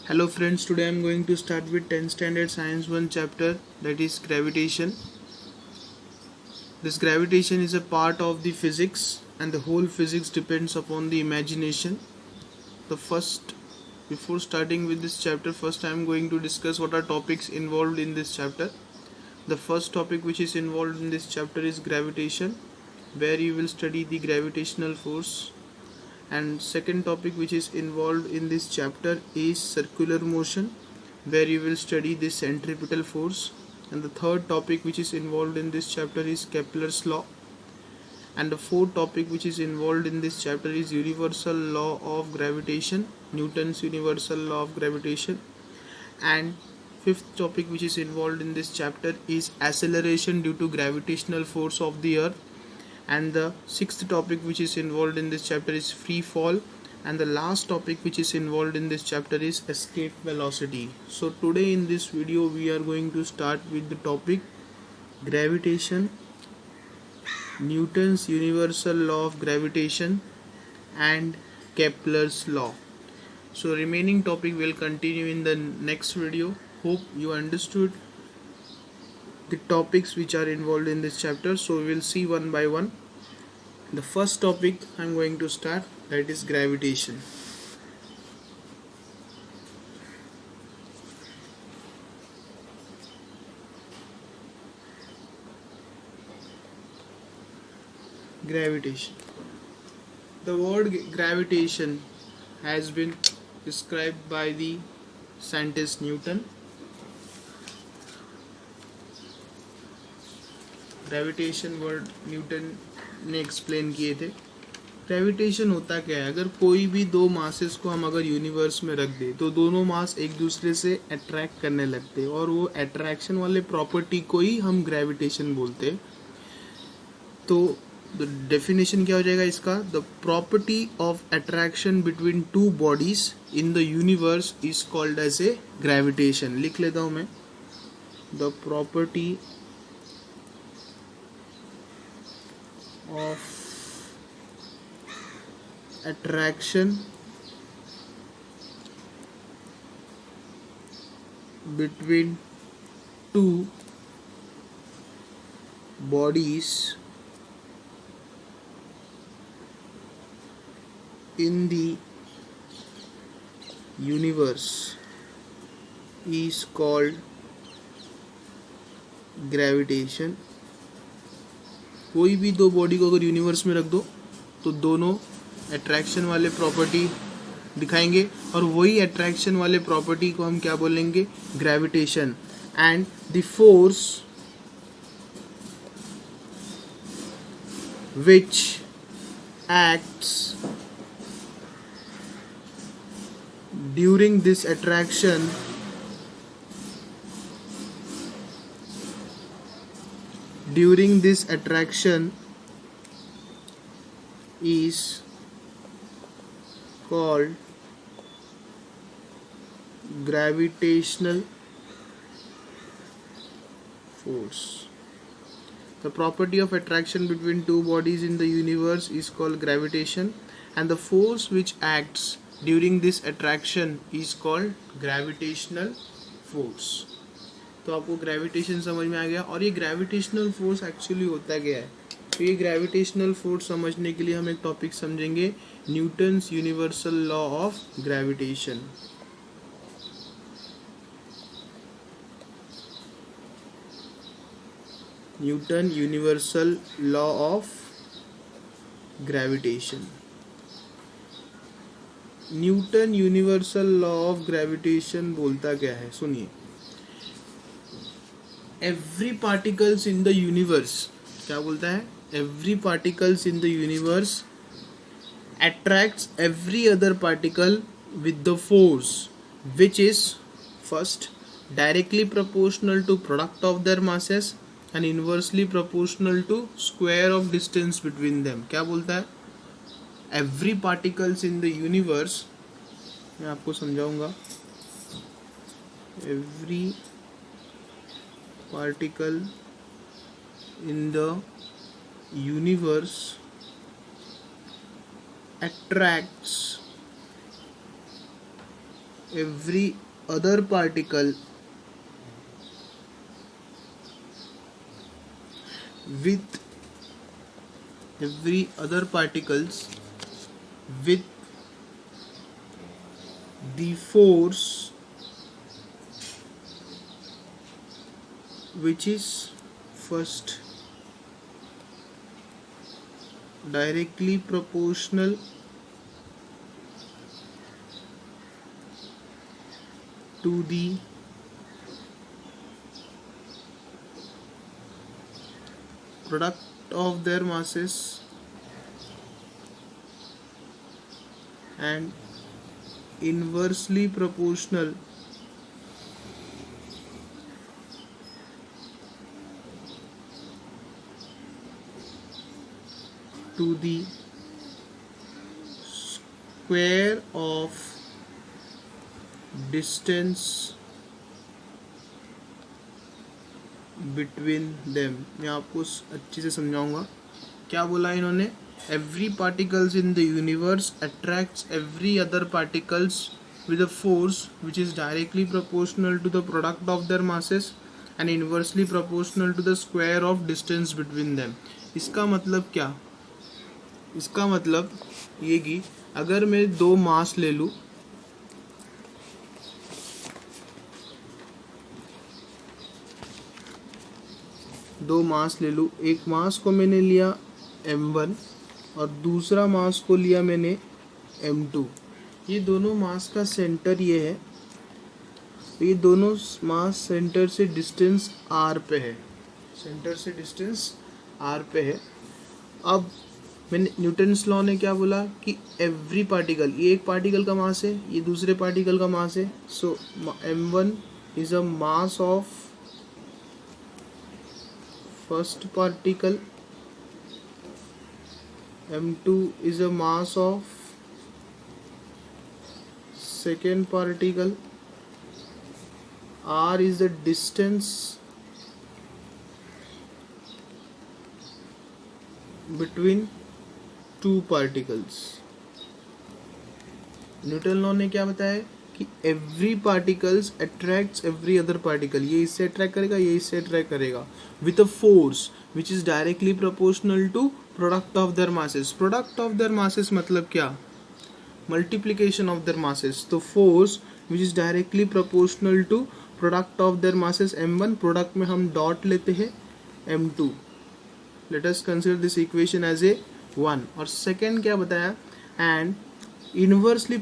Hello friends, today I am going to start with 10th standard science 1 chapter, that is gravitation. This gravitation is a part of the physics and the whole physics depends upon the imagination. Before starting with this chapter, first I am going to discuss what are topics involved in this chapter. The first topic which is involved in this chapter is gravitation, where you will study the gravitational force. And second topic which is involved in this chapter is circular motion, where you will study the centripetal force. And the third topic which is involved in this chapter is Kepler's law. And the fourth topic which is involved in this chapter is universal law of gravitation, Newton's universal law of gravitation. And fifth topic which is involved in this chapter is acceleration due to gravitational force of the earth. And the sixth topic which is involved in this chapter is free fall. And the last topic which is involved in this chapter is escape velocity. So today in this video we are going to start with the topic gravitation, Newton's universal law of gravitation and Kepler's law. So remaining topic will continue in the next video. Hope you understood the topics which are involved in this chapter. So we will see one by one. The first topic I am going to start, that is gravitation. Gravitation. The word gravitation has been described by the scientist Newton. Gravitation word Newton ने explain किए थे. Gravitation होता क्या है? अगर कोई भी दो मासेस को हम अगर यूनिवर्स में रख दे तो दोनों मास एक दूसरे से अट्रैक्ट करने लगते हैं और वो अट्रैक्शन वाले प्रॉपर्टी को ही हम ग्रेविटेशन बोलते हैं. तो डेफिनेशन क्या हो जाएगा इसका? The property of attraction between two bodies in the universe is called as a gravitation. लिख लेता हूँ मैं. The property of attraction between two bodies in the universe is called gravitation. कोई भी दो बॉडी को अगर यूनिवर्स में रख दो तो दोनों अट्रैक्शन वाले प्रॉपर्टी दिखाएंगे और वही अट्रैक्शन वाले प्रॉपर्टी को हम क्या बोलेंगे? Gravitation. And the force which acts during this attraction is called gravitational force. The property of attraction between two bodies in the universe is called gravitation, and the force which acts during this attraction is called gravitational force. तो आपको gravitation समझ में आ गया. और ये gravitational force actually होता क्या है? तो ये ग्रेविटेशनल फोर्स समझने के लिए हम एक टॉपिक समझेंगे, Newton's universal law of gravitation. Newton universal law of gravitation. Newton universal law of gravitation बोलता क्या है? सुनिए. Every particles in the universe, क्या बोलता है? Every particles in the universe attracts every other particle with the force which is first directly proportional to product of their masses and inversely proportional to square of distance between them. क्या बोलता है? Every particles in the universe, मैं आपको समझाऊंगा. Every particle in the universe attracts every other particle with every other particles with the force which is first directly proportional to the product of their masses and inversely proportional to the square of distance between them. मैं आपको अच्छे से समझाऊंगा. क्या बोला इन्होंने? Every particles in the universe attracts every other particles with a force which is directly proportional to the product of their masses and inversely proportional to the square of distance between them. इसका मतलब क्या? इसका मतलब ये कि अगर मैं दो मास ले लूँ, एक मास को मैंने लिया m1 और दूसरा मास को लिया मैंने m2. ये दोनों मास का सेंटर ये है, ये दोनों मास सेंटर से डिस्टेंस r पे है, अब मैंने न्यूटन्स लॉ ने क्या बोला कि एवरी पार्टिकल, ये एक पार्टिकल का मास है, ये दूसरे पार्टिकल का मास है, सो m1 is a mass of first particle, m2 is a mass of second particle, r is the distance between two particles. Newton law ने क्या बताया कि every particles attracts every other particle. ये इससे अट्रैक्ट करेगा, ये इससे अट्रैक्ट करेगा with a force which is directly proportional to product of their masses. Product of their masses मतलब क्या? Multiplication of their masses. तो force which is directly proportional to product of their masses m1, product में हम dot लेते हैं m2. Let us consider this equation as a 1. और second क्या बताया? And इनवर्सली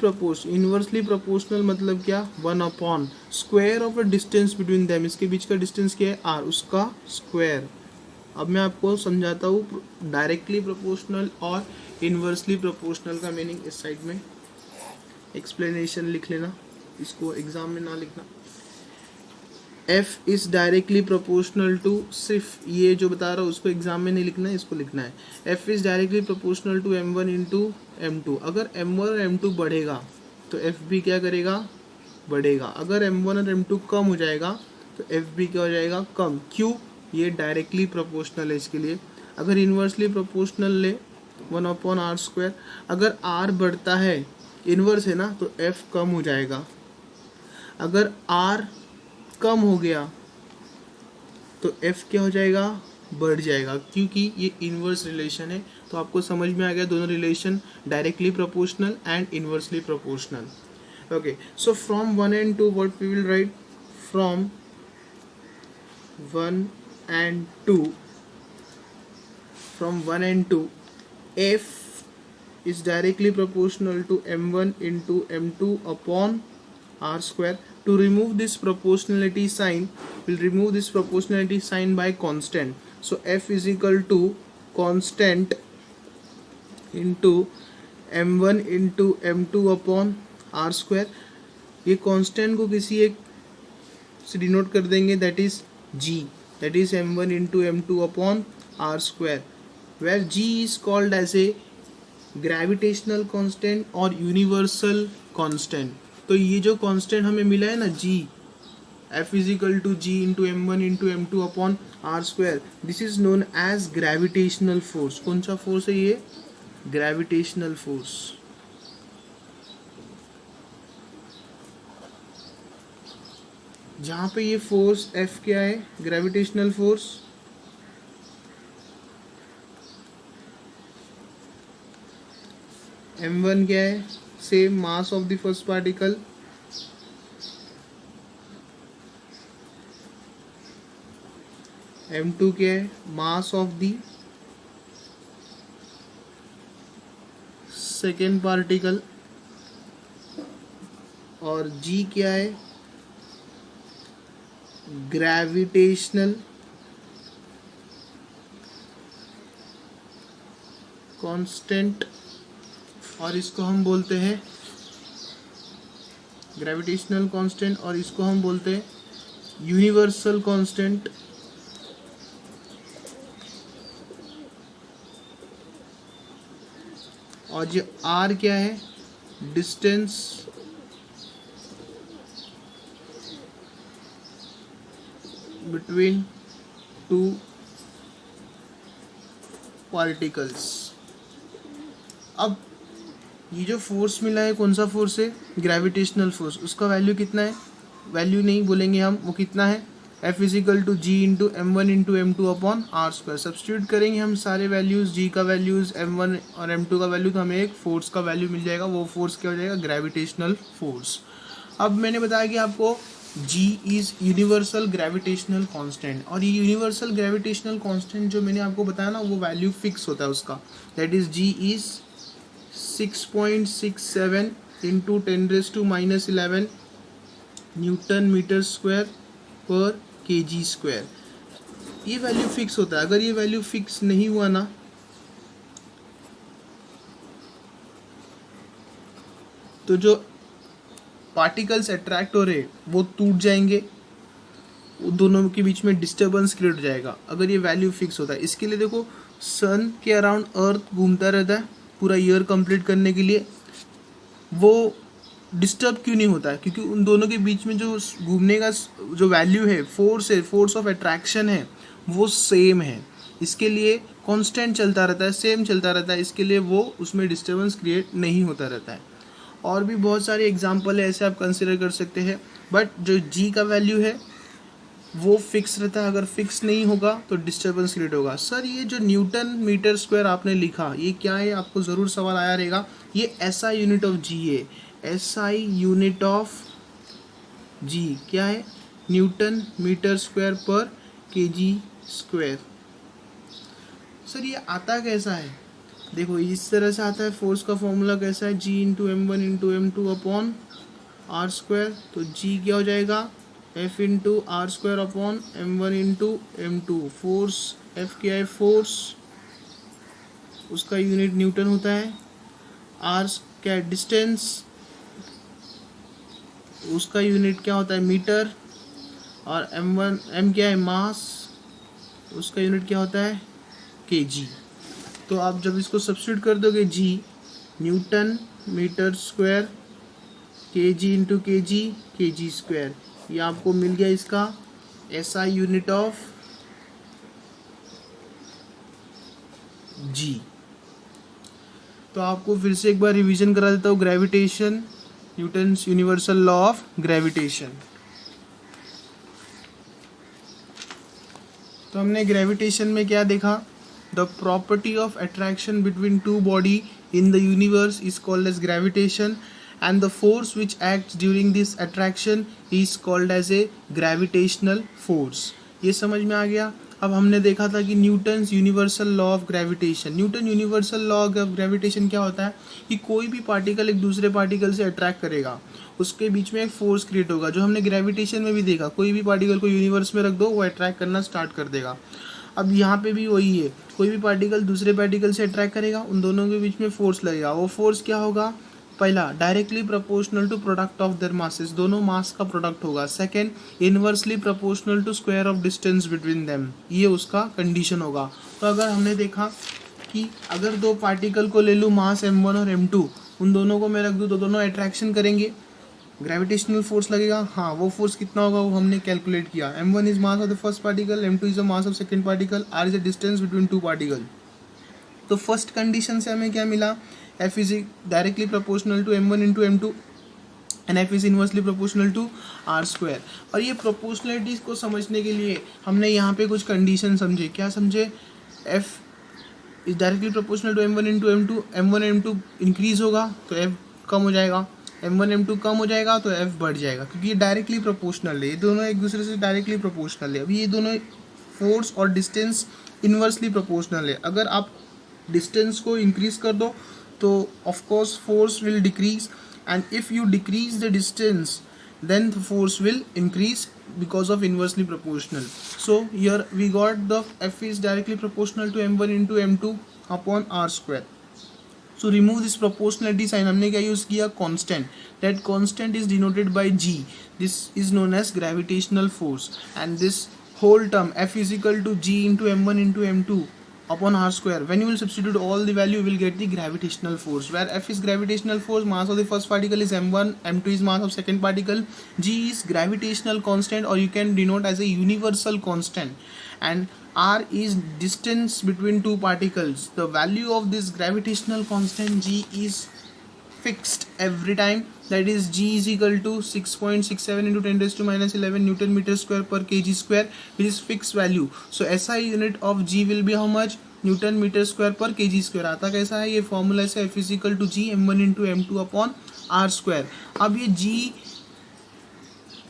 प्रोपोर्शनल मतलब क्या? 1 upon square of a distance between them. इसके बीच का डिस्टेंस क्या है? r, उसका स्क्वायर. अब मैं आपको समझाता हूँ डायरेक्टली प्रोपोर्शनल और इनवर्सली प्रोपोर्शनल का मीनिंग. इस साइड में एक्सप्लेनेशन लिख लेना, इसको एग्जाम में ना लिखना. f is directly proportional to, सिर्फ ये जो बता रहा हूँ उसको एग्जाम में नहीं लिखना है, इसको लिखना है. f is directly proportional to m1 into m2. अगर m1 और m2 बढ़ेगा तो f भी क्या करेगा? बढ़ेगा. अगर m1 और m2 कम हो जाएगा तो f भी क्या हो जाएगा? कम. क्यों? ये डायरेक्टली प्रोपोर्शनल है इसके लिए. अगर इन्वर्सली प्रोपोर्शनल ले 1 अपॉन आर स्क्वायर. अगर r बढ़ता है, इन्वर्स है ना, तो f कम हो जाएगा. अगर r कम हो गया तो f क्या हो जाएगा? बढ़ जाएगा, क्योंकि ये इनवर्स रिलेशन है. तो आपको समझ में आ गया दोनों relation, directly proportional and inversely proportional. Okay, so from 1 and 2 what we will write? From 1 and 2, from 1 and 2, f is directly proportional to m1 into m2 upon r square. To remove this proportionality sign, we'll remove this proportionality sign by constant. So f is equal to constant into m1 into m2 upon r square. ये constant को किसी एक से denote कर देंगे, that is g, that is m1 into m2 upon r square, where g is called as a gravitational constant or universal constant. तो ये जो कांस्टेंट हमें मिला है ना g, f is equal to g into m1 into m2 upon r square, this is known as gravitational force. कौन सा force है ये? Gravitational force. जहाँ पे ये फोर्स F क्या है, ग्रेविटेशनल फोर्स, m1 क्या है, same mass of the first particle, m2 क्या है, मास ऑफ द सेकेंड पार्टिकल, और g क्या है, ग्रेविटेशनल कांस्टेंट, और इसको हम बोलते हैं ग्रेविटेशनल कांस्टेंट, और इसको हम बोलते हैं यूनिवर्सल कांस्टेंट। और ये r क्या है, डिस्टेंस बिटवीन टू पार्टिकल्स। अब ये जो फोर्स मिला है कौन सा फोर्स है, ग्रेविटेशनल फोर्स, उसका वैल्यू कितना है, वैल्यू नहीं बोलेंगे हम, वो कितना है, F is equal to G into m1 into m2 upon R square. Substitute करेंगे हम सारे वैल्यूज़, g का वैल्यूज़, m1 और m2 का वैल्यू, तो हमें एक फोर्स का वैल्यू मिल जाएगा। वो फोर्स क्या हो जाएगा, ग्रेविटेशनल फोर्स। अब मैंने बताया कि आपको g is universal gravitational constant, और ये यूनिवर्सल ग्रेविटेशनल कांस्टेंट जो मैंने आपको बताया ना, वो वैल्यू फिक्स होता है उसका, that is g is 6.67 into 10⁻⁻11 newton metre square पर kg स्क्वायर। ये वैल्यू फिक्स होता है। अगर ये वैल्यू फिक्स नहीं हुआ ना, तो जो पार्टिकल्स अट्रैक्ट हो रहे वो टूट जाएंगे, वो दोनों के बीच में डिस्टर्बेंस क्रिएट हो जाएगा अगर ये वैल्यू फिक्स होता है। इसके लिए देखो, सन के अराउंड अर्थ घूमता रहता है पूरा ईयर कंप्लीट करने के लिए, वो डिस्टर्ब क्यों नहीं होता है, क्योंकि उन दोनों के बीच में जो घूमने का जो वैल्यू है, फोर्स ऑफ अट्रैक्शन है, वो सेम है। इसके लिए कांस्टेंट चलता रहता है, सेम चलता रहता है, इसके लिए वो उसमें डिस्टर्बेंस क्रिएट नहीं होता रहता है। और भी बहुत सारे एग्जांपल है ऐसे आप कंसिडर कर सकते हैं, बट जो जी का वैल्यू है वो फिक्स रहता है। अगर फिक्स नहीं होगा तो डिस्टर्बेंस क्रिएट होगा। सर ये जो न्यूटन मीटर स्क्वायर आपने लिखा, ये क्या है, आपको ज़रूर सवाल आया रहेगा। ये SI यूनिट ऑफ जी है, SI यूनिट ऑफ जी क्या है, न्यूटन मीटर स्क्वायर पर kg स्क्वायर। सर ये आता कैसा है, देखो इस तरह से आता है। फोर्स का फॉर्मूला कैसा है, g into m1 into m2 upon R square. तो g क्या हो जाएगा, F into R square upon m1 into m2। Force F क्या है, फोर्स, उसका यूनिट न्यूटन होता है। आर क्या है, डिस्टेंस, उसका यूनिट क्या होता है, मीटर। और m क्या है, मास, उसका यूनिट क्या होता है, kg। तो आप जब इसको सब्स्टिट्यूट कर दोगे, g newton metre square kg into kg square, ये आपको मिल गया इसका SI यूनिट ऑफ g। तो आपको फिर से एक बार रिवीजन करा देता हूँ, gravitation, Newton's universal law of gravitation. तो हमने ग्रेविटेशन में क्या देखा, the property of attraction between to body in the universe is called as gravitation, and the force which acts during this attraction is called as a gravitational force। ये समझ में आ गया। अब हमने देखा था कि Newton's universal law of gravitation, Newton universal law of gravitation क्या होता है कि कोई भी पार्टिकल एक दूसरे पार्टिकल से अट्रैक्ट करेगा, उसके बीच में एक फोर्स क्रिएट होगा, जो हमने ग्रेविटेशन में भी देखा। कोई भी पार्टिकल को यूनिवर्स में रख दो, वो अट्रैक्ट करना स्टार्ट कर देगा। अब यहाँ पे भी वही है, कोई भी पार्टिकल दूसरे पार्टिकल से अट्रैक्ट करेगा, उन दोनों के बीच में फोर्स लगेगा। वो फोर्स क्या होगा, पहला directly proportional to product of their masses, दोनों मास का प्रोडक्ट होगा। Second inversely proportional to square of distance between them, ये उसका कंडीशन होगा। तो अगर हमने देखा कि अगर दो पार्टिकल को ले लूँ, मास m1 और m2, उन दोनों को मैं रख दूँ तो दोनों अट्रैक्शन करेंगे, ग्रेविटेशनल फोर्स लगेगा। हाँ, वो फोर्स कितना होगा वो हमने कैलकुलेट किया। m1 is mass of the first particle, m2 is the mass of second particle, r is the distance between two particle. तो फर्स्ट कंडीशन से हमें क्या मिला, F is directly proportional to m1 into m2। And F is inversely proportional to R square. और ये proportionality को समझने के लिए हमने यहाँ पे कुछ कंडीशन समझे। क्या समझे? F is directly proportional to m1 into m2, m1 m2 increase होगा तो f कम हो जाएगा, m1 m2 कम हो जाएगा तो f बढ़ जाएगा, क्योंकि ये डायरेक्टली प्रोपोर्शनल है, ये दोनों एक दूसरे से डायरेक्टली प्रोपोर्शनल है। अभी ये दोनों फोर्स और डिस्टेंस इन्वर्सली प्रोपोर्शनल है। अगर आप डिस्टेंस को इंक्रीज कर दो तो of course force will decrease, and if you decrease the distance then the force will increase because of inversely proportional. So here we got the F is directly proportional to m1 into m2 upon r square. So remove this proportionality sign. हमने क्या use किया? constant. That constant is denoted by g. This is known as gravitational force, and this whole term F is equal to g into m1 into m2 upon r square. When you will substitute all the value, you will get the gravitational force, where F is gravitational force, mass of the first particle is m1, m2 is mass of second particle, g is gravitational constant, or you can denote as a universal constant, and r is distance between two particles. The value of this gravitational constant g is fixed every time, that is g is equal to 6.67 into 10 raised to minus 11 Newton meter square per kg square, which is fixed value. So SI unit of g will be how much? Newton meter square per kg square. आता कैसा है? ये formula से F is equal to g m1 into m2 upon r square. अब ये g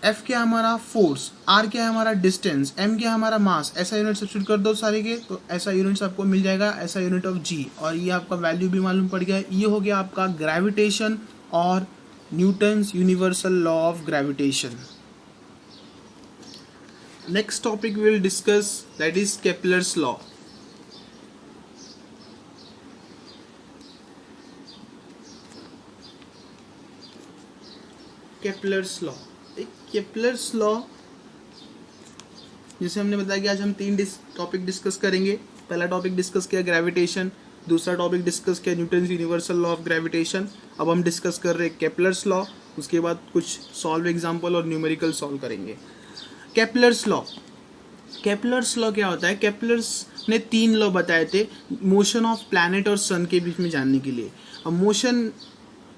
F क्या है हमारा? फोर्स, R क्या है हमारा? डिस्टेंस, M क्या है हमारा? मास। ऐसा यूनिट सब्स्टिट्यूट कर दो सारे के, तो ऐसा यूनिट्स आपको मिल जाएगा, ऐसा यूनिट ऑफ G, और ये आपका वैल्यू भी मालूम पड़ गया। ये हो गया आपका ग्रेविटेशन और Newton's universal law of gravitation. Next topic we will discuss, that is Kepler's law. Kepler's law, Kepler's law, जैसे हमने बताया कि आज हम तीन टॉपिक डिस्कस करेंगे। पहला टॉपिक डिस्कस किया ग्रेविटेशन, दूसरा टॉपिक डिस्कस किया Newton's universal law of gravitation. अब हम डिस्कस कर रहे हैं केपलर्स लॉ, उसके बाद कुछ सॉल्व एग्जांपल और न्यूमेरिकल सॉल्व करेंगे। केपलर्स लॉ, केपलर्स लॉ क्या होता है? केपलर्स ने तीन लॉ बताए थे मोशन ऑफ प्लैनेट और सन के बीच में जानने के लिए। अब मोशन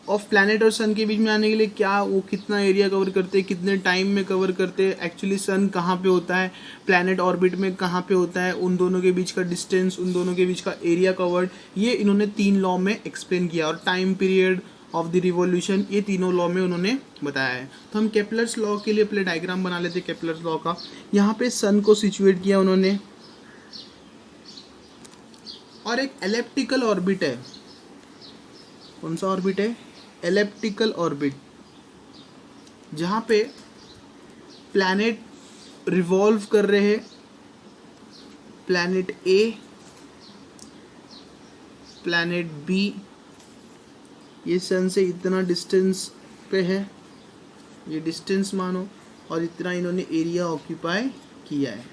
ऑफ प्लैनेट और सन के बीच में आने के लिए क्या वो कितना एरिया कवर करते हैं, कितने टाइम में कवर करते हैं, एक्चुअली सन कहाँ पे होता है, प्लैनेट ऑर्बिट में कहाँ पे होता है, उन दोनों के बीच का डिस्टेंस, उन दोनों के बीच का एरिया कवर्ड, ये इन्होंने तीन लॉ में एक्सप्लेन किया। और time period of the revolution, ये तीनों लॉ में उन्होंने बताया है। तो हम केपलर्स लॉ के लिए पहले डायग्राम बना लेते हैं केपलर्स लॉ का। यहाँ पे सन को सिचुएट किया उन्होंने, और एक एलिप्टिकल ऑर्बिट है। कौन सा ऑर्बिट है? एलिप्टिकल ऑर्बिट, जहाँ पे प्लैनेट रिवॉल्व कर रहे हैं। प्लैनेट ए, प्लैनेट बी, ये सन से इतना डिस्टेंस पे है, ये डिस्टेंस मानो, और इतना इन्होंने एरिया ऑक्यूपाई किया है।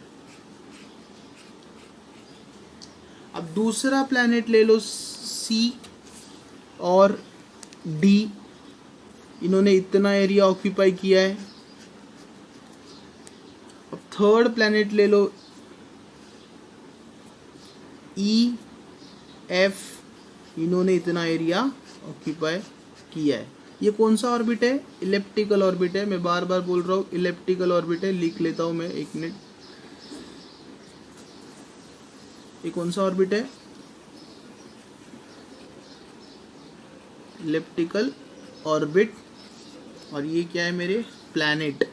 अब दूसरा प्लैनेट ले लो सी और डी, इन्होंने इतना एरिया ऑक्यूपाई किया है। अब थर्ड प्लैनेट ले लो ई एफ, इन्होंने इतना एरिया ऑक्यूपाई किया है। ये कौन सा ऑर्बिट है? इलिप्टिकल ऑर्बिट है। मैं बार बार बोल रहा हूँ इलिप्टिकल ऑर्बिट है, लिख लेता हूँ मैं, एक मिनट। ये कौन सा ऑर्बिट है? Elliptical orbit. और ये क्या है मेरे? प्लैनेट,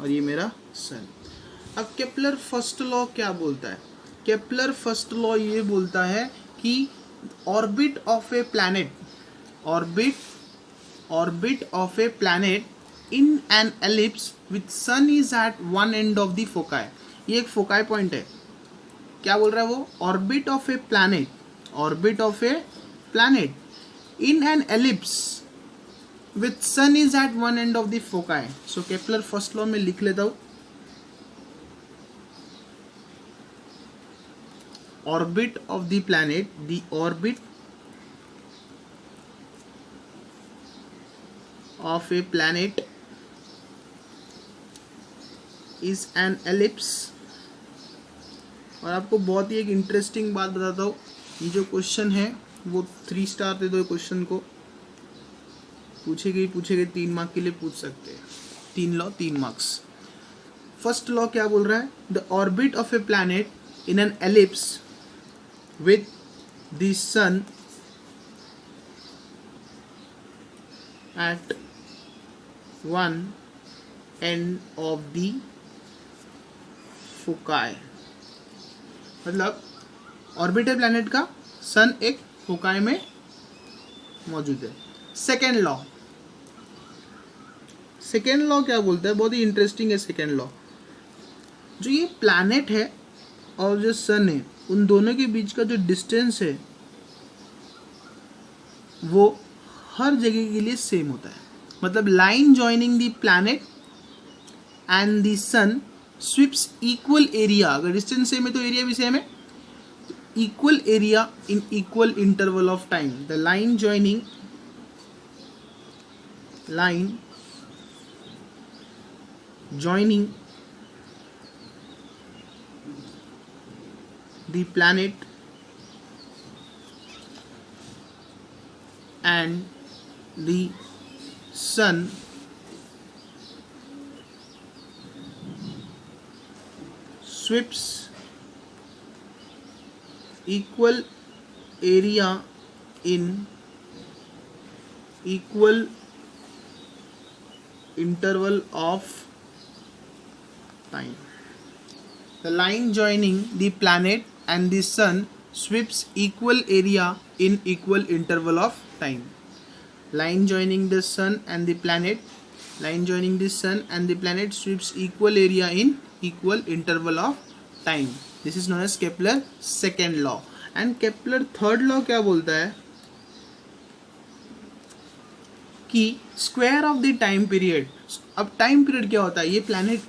और ये मेरा सन। अब केपलर फर्स्ट लॉ क्या बोलता है? केपलर फर्स्ट लॉ ये बोलता है कि orbit of a planet, orbit of a planet in an ellipse with sun is at one end of the foci. ये एक फोकाई पॉइंट है। क्या बोल रहा है वो? Orbit of a planet, orbit of A planet in an ellipse with sun is at one end of the foci. So Kepler first law में लिख लेता हूँ, orbit of the planet, the orbit of a planet is an ellipse। और आपको बहुत ही एक interesting बात बताता हूँ, ये जो क्वेश्चन है वो 3 स्टार दे दो क्वेश्चन को। पूछे गए 3 मार्क के लिए पूछ सकते हैं। 3 लॉ 3 मार्क्स। फर्स्ट लॉ क्या बोल रहा है? The orbit of a planet in an ellipse with the sun at one end of the foci. मतलब ऑर्बिट है प्लैनेट का, सन एक फोकाई में मौजूद है। सेकेंड लॉ क्या बोलता है? बहुत ही इंटरेस्टिंग है सेकेंड लॉ। जो ये प्लैनेट है और जो सन है, उन दोनों के बीच का जो डिस्टेंस है वो हर जगह के लिए सेम होता है। मतलब line joining the planet and the sun sweeps equal area. अगर डिस्टेंस सेम है तो एरिया भी सेम है। Equal area in equal interval of time. The line joining the planet and the sun sweeps equal area in equal interval of time. The line joining the planet and the sun sweeps equal area in equal interval of time. Line joining the sun and the planet sweeps equal area in equal interval of time. This is known as Kepler second law. And Kepler third law क्या बोलता है कि square of the time period. अब time period क्या होता है? ये planet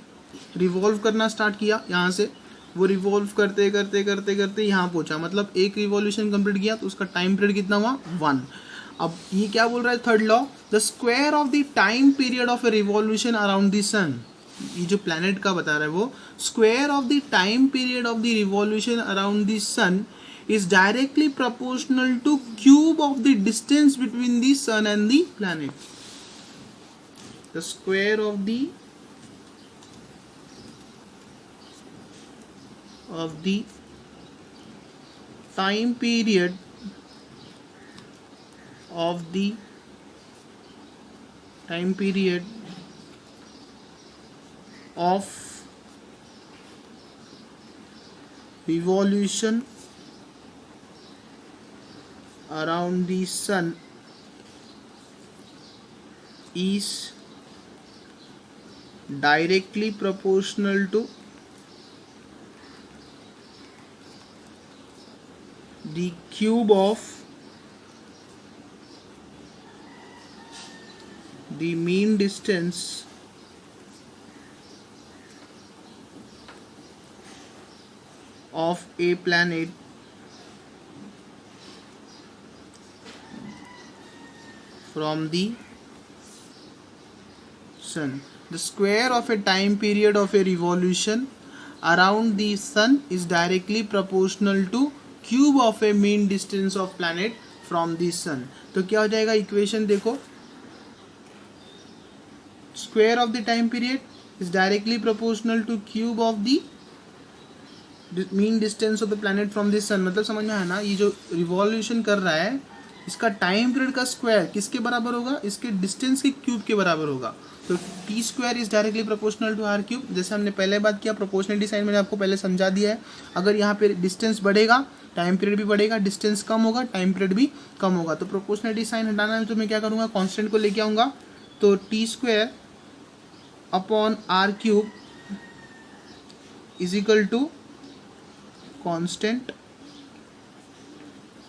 revolve करना स्टार्ट किया, यहाँ से वो रिवॉल्व करते करते यहाँ पहुंचा। मतलब एक रिवॉल्यूशन कंप्लीट किया तो उसका टाइम पीरियड कितना हुआ? 1। अब ये क्या बोल रहा है third law? The square of the time period of a revolution around the sun. ये जो प्लैनेट का बता रहा है वो square of the time period of the revolution around the sun is directly proportional to cube of the distance between the sun and the planet. The square of the time period of the of revolution around the sun is directly proportional to the cube of the mean distance of a planet from the sun. The square of a time period of a revolution around the sun is directly proportional to cube of a mean distance of planet from the sun. तो क्या हो जाएगा? Equation देखो, square of the time period is directly proportional to cube of the mean distance of the planet from the sun. मतलब समझ में आया ना? ये जो रिवॉल्यूशन कर रहा है इसका टाइम पीरियड का स्क्वायर किसके बराबर होगा? इसके डिस्टेंस के क्यूब के बराबर होगा। तो T square is directly proportional to R cube. जैसे हमने पहले बात किया, प्रोपोर्शनलिटी साइन मैंने आपको पहले समझा दिया है। अगर यहाँ पे डिस्टेंस बढ़ेगा टाइम पीरियड भी बढ़ेगा, डिस्टेंस कम होगा टाइम पीरियड भी कम होगा। तो प्रोपोर्शनलिटी साइन हटाना है तो मैं क्या करूँगा? कॉन्स्टेंट को लेके आऊँगा। तो T square upon R cube is equal to constant.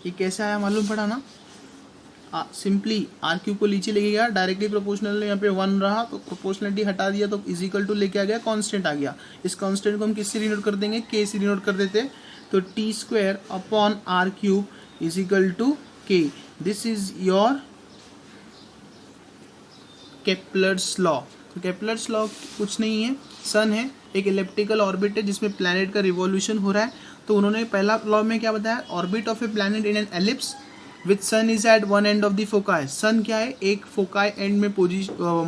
ये कैसे आया मालूम पड़ा ना? सिंपली आर क्यूब को नीचे लेके गया, डायरेक्टली प्रोपोर्शनल यहाँ पे 1 रहा तो प्रोपोर्शनलिटी हटा दिया तो इज इक्वल टू लेके आ गया कांस्टेंट आ गया। इस कांस्टेंट को हम किससे डिनोट कर देंगे? के से डिनोट कर देते। तो T square upon R cube is equal to K. This is your Kepler's law. तो केपलर्स लॉ कुछ नहीं है, सन है, एक इलेप्टिकल ऑर्बिट है जिसमें प्लैनेट का रिवॉल्यूशन हो रहा है। तो उन्होंने पहला लॉ में क्या बताया? Orbit of a planet in an ellipse with sun is at one end of the foci, sun क्या है, एक फोकाई एंड में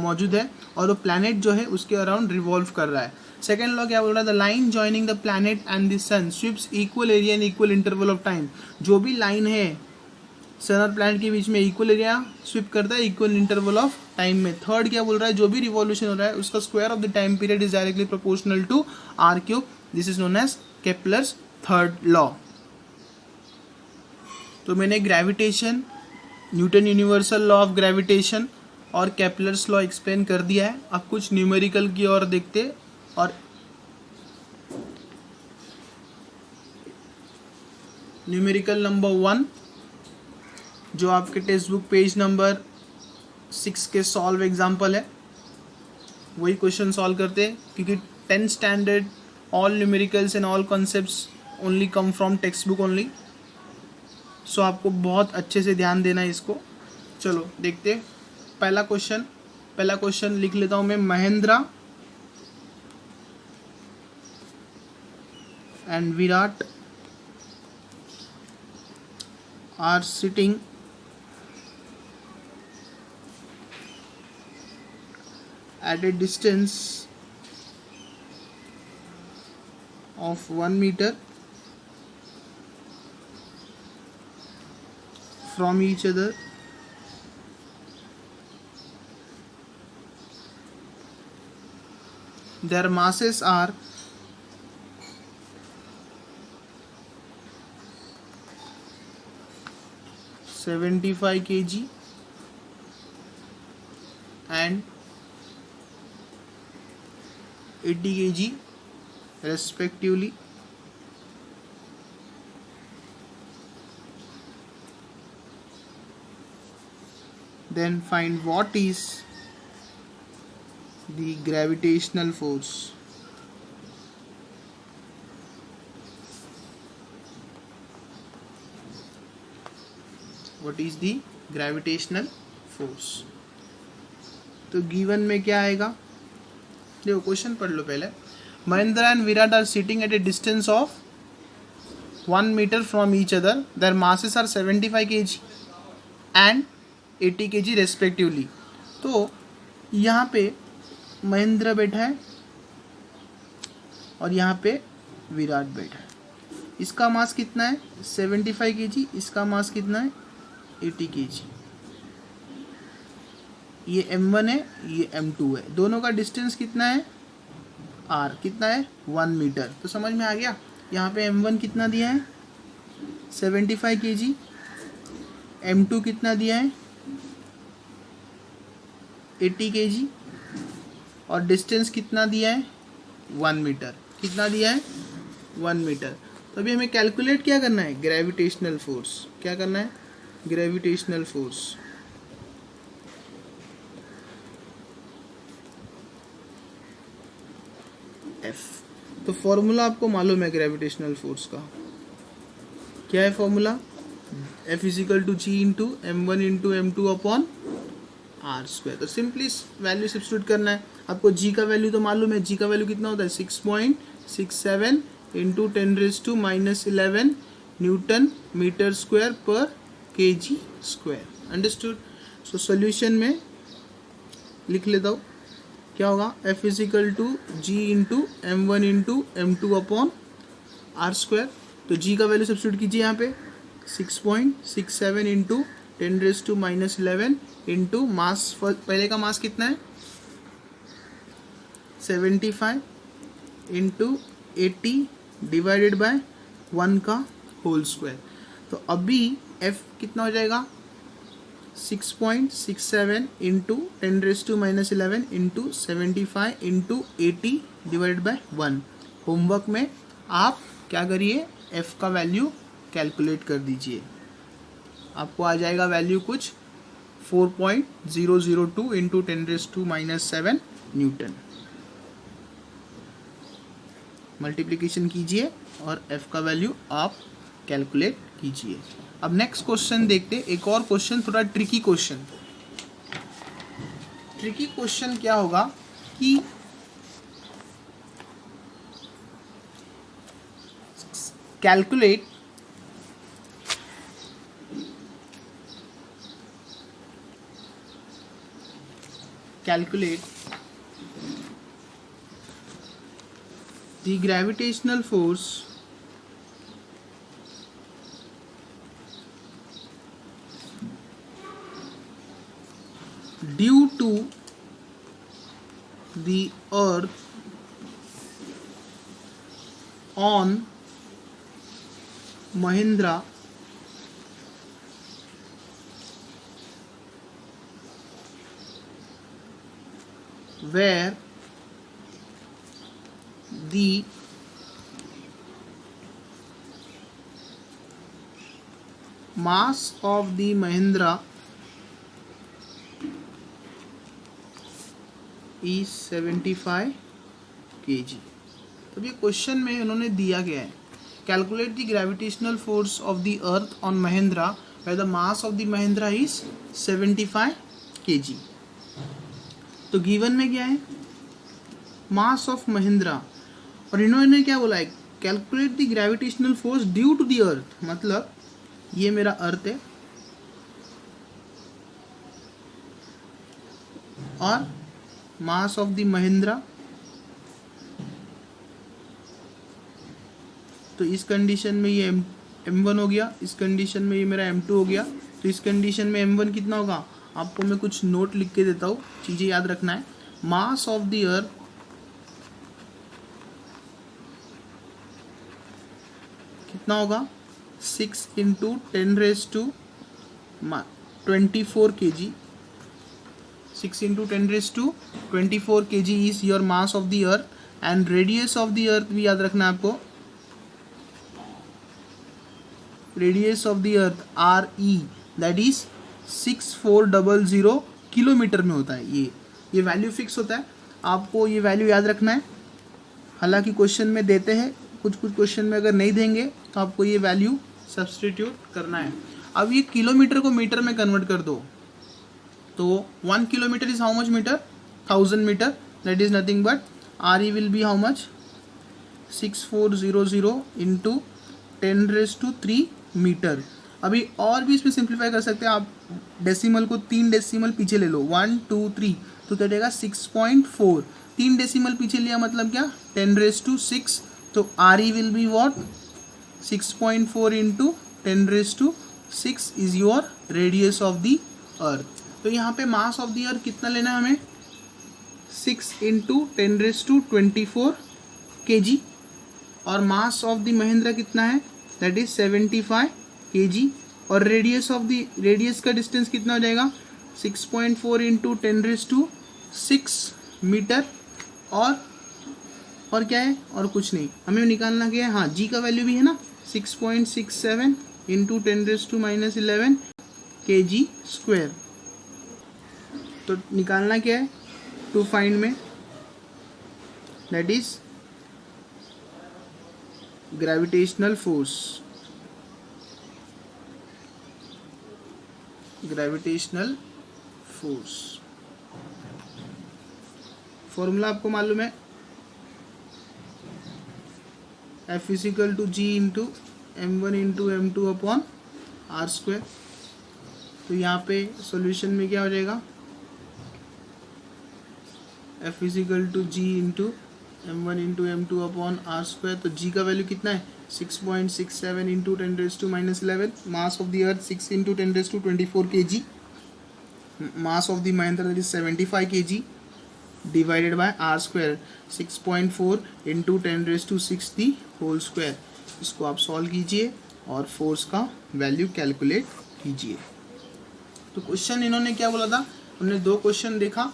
मौजूद है और वो प्लैनेट जो है उसके अराउंड रिवॉल्व कर रहा है। सेकेंड लॉ क्या बोल रहा है, the line joining the planet and the sun sweeps equal area in equal interval of time, जो भी लाइन है सन और प्लैनेट के बीच में इक्वल एरिया स्वीप करता है इक्वल इंटरवल ऑफ टाइम में। थर्ड क्या बोल रहा है, जो भी रिवॉल्यूशन हो रहा है उसका square of the time period is directly proportional to R cube, this is known as Kepler's third law. तो मैंने gravitation, Newton universal law of gravitation और केपलर्स लॉ एक्सप्लेन कर दिया है। अब कुछ न्यूमेरिकल की ओर देखते, और न्यूमेरिकल नंबर 1 जो आपके टेक्स्ट बुक पेज नंबर 6 के सॉल्व एग्जाम्पल है, वही क्वेश्चन सॉल्व करते हैं, क्योंकि 10th standard all numericals and all concepts only come from textbook only, so आपको बहुत अच्छे से ध्यान देना है इसको। चलो देखते हैं पहला क्वेश्चन लिख लेता हूँ मैं। Mahendra and Virat are sitting at a distance of 1 meter from each other. Their masses are 75 kg and 80 kg respectively. Then find what is the gravitational force. What is the gravitational force? तो given में क्या आएगा, देखो question पढ़ लो पहले। Mahendra and Virat are sitting at a distance of 1 meter from each other, their masses are 75 kg and 80 kg respectively. तो यहाँ पे महेंद्र बैठा है और यहाँ पे विराट बैठा है। इसका मास कितना है 75 kg, इसका मास कितना है 80 kg। ये m1 है, ये m2 है, दोनों का डिस्टेंस कितना है r, कितना है 1 मीटर। तो समझ में आ गया। यहाँ पे m1 कितना दिया है 75 kg, m2 कितना दिया है 80 kg और डिस्टेंस कितना दिया है 1 मीटर। कितना दिया है 1 मीटर। तो अभी हमें कैलकुलेट क्या करना है, ग्रेविटेशनल फोर्स। क्या करना है, ग्रेविटेशनल फोर्स। F। तो फॉर्मूला आपको मालूम है ग्रेविटेशनल फोर्स का, क्या है formula, F is equal to G into m1 into m2 upon R square. तो सिंपली वैल्यू सब्स्टिट्यूट करना है। आपको g का वैल्यू तो मालूम है, g का वैल्यू कितना होता है 6.67 इंटू 10⁻⁻11 न्यूटन मीटर स्क्वायर पर kg square. Understood. So solution में लिख लेता हूँ, क्या होगा, F is equal to G into m1 into m2 upon R square. तो g का वैल्यू सब्स्टिट्यूट कीजिए यहाँ पे 6.67 इंटू 10⁻⁻11 इंटू मास, पहले का मास कितना है 75 इंटू 80 डिवाइडेड बाय 1 का होल स्क्वायर। तो अभी F कितना हो जाएगा 6.67 into 10⁻⁻11 into 75 into 80 divided by 1। Homework में आप क्या करिए, F का वैल्यू कैलकुलेट कर दीजिए। आपको आ जाएगा वैल्यू कुछ 4.002 इंटू 10⁻⁻7 न्यूटन। मल्टीप्लिकेशन कीजिए और F का वैल्यू आप कैलकुलेट कीजिए। अब नेक्स्ट क्वेश्चन देखते, एक और क्वेश्चन थोड़ा ट्रिकी क्वेश्चन। ट्रिकी क्वेश्चन क्या होगा कि calculate calculate the gravitational force due to the earth on Mahindra where the mass of the Mahindra is 75 kg। तो ये क्वेश्चन में उन्होंने दिया गया है calculate the gravitational force of the earth on Mahindra where the mass of the Mahindra is 75 kg। तो given में क्या है मास ऑफ महिंद्रा और इन्होंने क्या बोला है calculate the gravitational force due to the earth, मतलब ये मेरा अर्थ है और मास ऑफ द महिंद्रा, तो इस कंडीशन में ये m1 हो गया, इस कंडीशन में ये मेरा m2 हो गया। तो इस कंडीशन में m1 कितना होगा, आपको मैं कुछ नोट लिख के देता हूँ, चीज़ें याद रखना है। मास ऑफ द अर्थ कितना होगा 6 × 10⁻24 kg। 6 × 10⁻24 kg is your mass of the earth and radius of the earth भी याद रखना है आपको। radius of the earth RE that is 6400 kilometre में होता है। ये वैल्यू फिक्स होता है, आपको ये वैल्यू याद रखना है। हालांकि क्वेश्चन में देते हैं, कुछ क्वेश्चन में अगर नहीं देंगे तो आपको ये वैल्यू सब्सटीट्यूट करना है। अब ये किलोमीटर को मीटर में कन्वर्ट कर दो, तो 1 kilometre is how much metre, 1000 metre, that is nothing but RE will be how much 6400 × 10⁻³ metre. अभी और भी इसमें सिंप्लीफाई कर सकते हैं आप, डेसिमल को 3 डेसिमल पीछे ले लो, 1 2 3, तो क्या देगा 6.4। 3 डेसिमल पीछे लिया मतलब क्या 10⁻⁶, तो RE will be what 6.4 × 10⁻⁶ is your radius of the अर्थ। तो यहाँ पे मास ऑफ द अर्थ कितना लेना है हमें 6 × 10⁻24 kg और मास ऑफ द महिंद्रा कितना है दैट इज 75 kg और रेडियस का डिस्टेंस कितना हो जाएगा 6.4 × 10⁻⁶ मीटर। और क्या है, और कुछ नहीं, हमें निकालना क्या है, हाँ जी का वैल्यू भी है ना 6.67 × 10⁻⁻11 kg²। तो निकालना क्या है टू फाइंड में, that is gravitational force. Gravitational force formula आपको मालूम है, F = G × m1 × m2/r²। तो यहाँ पे सॉल्यूशन में क्या हो जाएगा F = G × m1 × m2/r²। तो G का वैल्यू कितना है 6.67 × 10⁻⁻11, mass of the earth 6 × 10⁻24 kg, mass of the Mahindra that is 75 kg divided by r², 6.4 × 10⁻⁶ the whole square. इसको आप सॉल्व कीजिए और फोर्स का वैल्यू कैलकुलेट कीजिए। तो क्वेश्चन इन्होंने क्या बोला था, उन्होंने 2 क्वेश्चन देखा,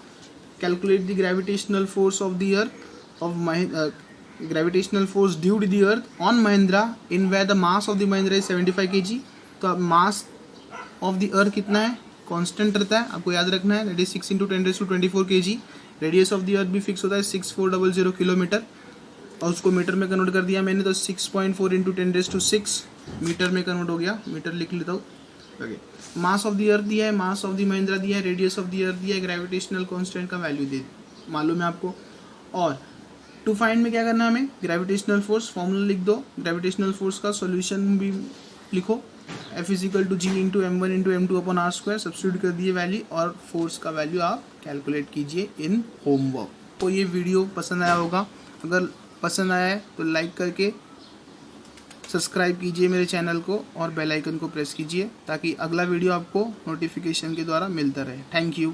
calculate the gravitational force of the earth of gravitational force due to the earth on Mahindra in where the mass of the Mahindra is 75 kg। तो अब मास ऑफ द अर्थ कितना है, कांस्टेंट रहता है, आपको याद रखना है, that is 6 × 10⁻24 kg। Radius of the अर्थ भी फिक्स होता है 6400 किलोमीटर और उसको मीटर में कन्वर्ट कर दिया मैंने, तो 6.4 × 10⁻⁶ मीटर में कन्वर्ट हो गया, मीटर लिख लेता हूँ। ओके, मास ऑफ द अर्थ दिया है, मास ऑफ द महिंद्रा दिया है, रेडियस ऑफ द अर्थ दिया है, ग्रेविटेशनल कांस्टेंट का वैल्यू दे मालूम है आपको। और टू फाइंड में क्या करना है हमें, ग्रेविटेशनल फोर्स फॉर्मूला लिख दो, ग्रेविटेशनल फोर्स का सॉल्यूशन भी लिखो। F is equal to G into M1 into M2 upon R square substitute कर दिए वैल्यू और फोर्स का वैल्यू आप कैलकुलेट कीजिए इन होमवर्क। तो ये वीडियो पसंद आया होगा, अगर पसंद आया है तो लाइक करके सब्सक्राइब कीजिए मेरे चैनल को और बेल आइकन को प्रेस कीजिए ताकि अगला वीडियो आपको नोटिफिकेशन के द्वारा मिलता रहे। Thank you.